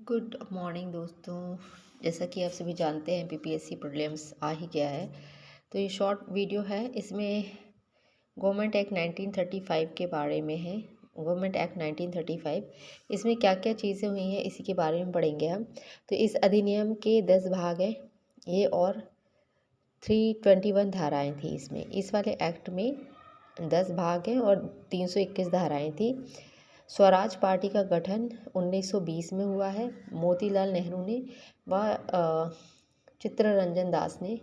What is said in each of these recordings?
Good morning दोस्तों। जैसा कि आप सभी जानते हैं पीपीएससी प्रीलिम्स आ ही गया है। तो ये शॉर्ट वीडियो है। इसमें गवर्नमेंट एक्ट 1935 के बारे में है। गवर्नमेंट एक्ट 1935 इसमें क्या क्या चीज़ें हुई हैं इसी के बारे में पढ़ेंगे हम। तो इस अधिनियम के 10 भाग हैं ये, और 321 धाराएं थी इसमें। इस वाले एक्ट में 10 भाग हैं और 321 धाराएं थी। स्वराज पार्टी का गठन 1920 में हुआ है। मोतीलाल नेहरू ने व चित्तरंजन दास ने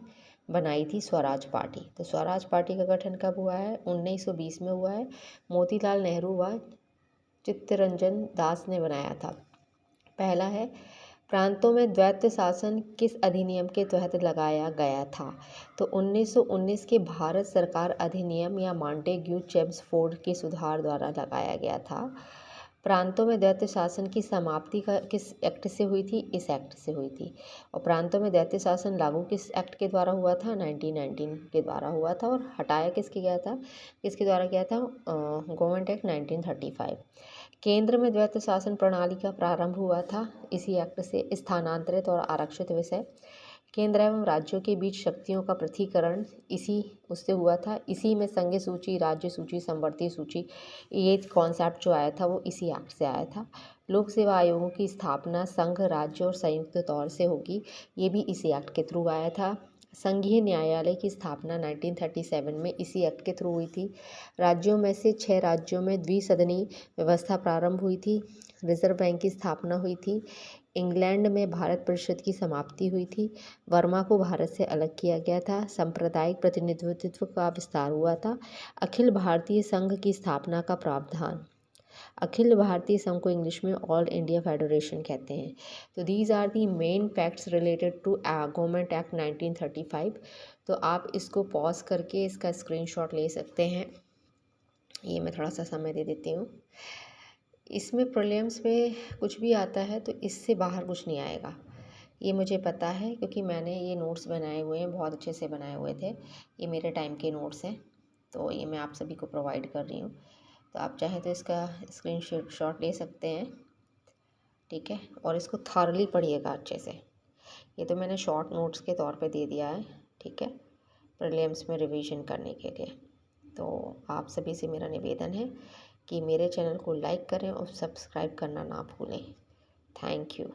बनाई थी स्वराज पार्टी। तो स्वराज पार्टी का गठन कब हुआ है? 1920 में हुआ है। मोतीलाल नेहरू व चित्तरंजन दास ने बनाया था। पहला है, प्रांतों में द्वैत शासन किस अधिनियम के तहत लगाया गया था? तो 1919 के भारत सरकार अधिनियम या मॉन्टेग्यू चेम्सफोर्ड के सुधार द्वारा लगाया गया था। प्रांतों में द्वैत शासन की समाप्ति का किस एक्ट से हुई थी? इस एक्ट से हुई थी। और प्रांतों में द्वैत शासन लागू किस एक्ट के द्वारा हुआ था? 1919 के द्वारा हुआ था। और हटाया किसके द्वारा किया था? Government act 1935। केंद्र में द्वैत शासन प्रणाली का प्रारंभ हुआ था इसी एक्ट से। स्थानांतरित और आरक्षित विषय, केंद्र एवं राज्यों के बीच शक्तियों का पृथकीकरण इसी उससे हुआ था। इसी में संघ सूची, राज्य सूची, समवर्ती सूची, ये कॉन्सेप्ट जो आया था वो इसी एक्ट से आया था। लोक सेवा आयोगों की स्थापना संघ, राज्य और संयुक्त तौर से होगी, ये भी इसी एक्ट के थ्रू आया था। संघीय न्यायालय की स्थापना 1937 में इसी एक्ट के थ्रू हुई थी। राज्यों में से 6 राज्यों में द्विसदनी व्यवस्था प्रारंभ हुई थी। रिजर्व बैंक की स्थापना हुई थी। इंग्लैंड में भारत परिषद की समाप्ति हुई थी। वर्मा को भारत से अलग किया गया था। सांप्रदायिक प्रतिनिधित्व का विस्तार हुआ था। अखिल भारतीय संघ की स्थापना का प्रावधान। अखिल भारतीय संघ को इंग्लिश में ऑल इंडिया फेडरेशन कहते हैं। तो these are the main facts related to government act 1935। तो आप इसको पॉज करके इसका स्क्रीनशॉट ले सकते हैं। ये मैं थोड़ा सा समय दे देती हूँ। इसमें प्रीलिम्स में कुछ भी आता है तो इससे बाहर कुछ नहीं आएगा, ये मुझे पता है, क्योंकि मैंने ये नोट्स बनाए हुए हैं, बहुत अच्छे से बनाए हुए थे। ये मेरे टाइम के नोट्स हैं, तो ये मैं आप सभी को प्रोवाइड कर रही हूँ। तो आप चाहें तो इसका स्क्रीनशॉट ले सकते हैं, ठीक है। और इसको थॉरली पढ़िएगा अच्छे से। ये तो मैंने शॉर्ट नोट्स के तौर पे दे दिया है, ठीक है, प्रीलिम्स में रिवीजन करने के लिए। तो आप सभी से मेरा निवेदन है कि मेरे चैनल को लाइक करें और सब्सक्राइब करना ना भूलें। Thank you.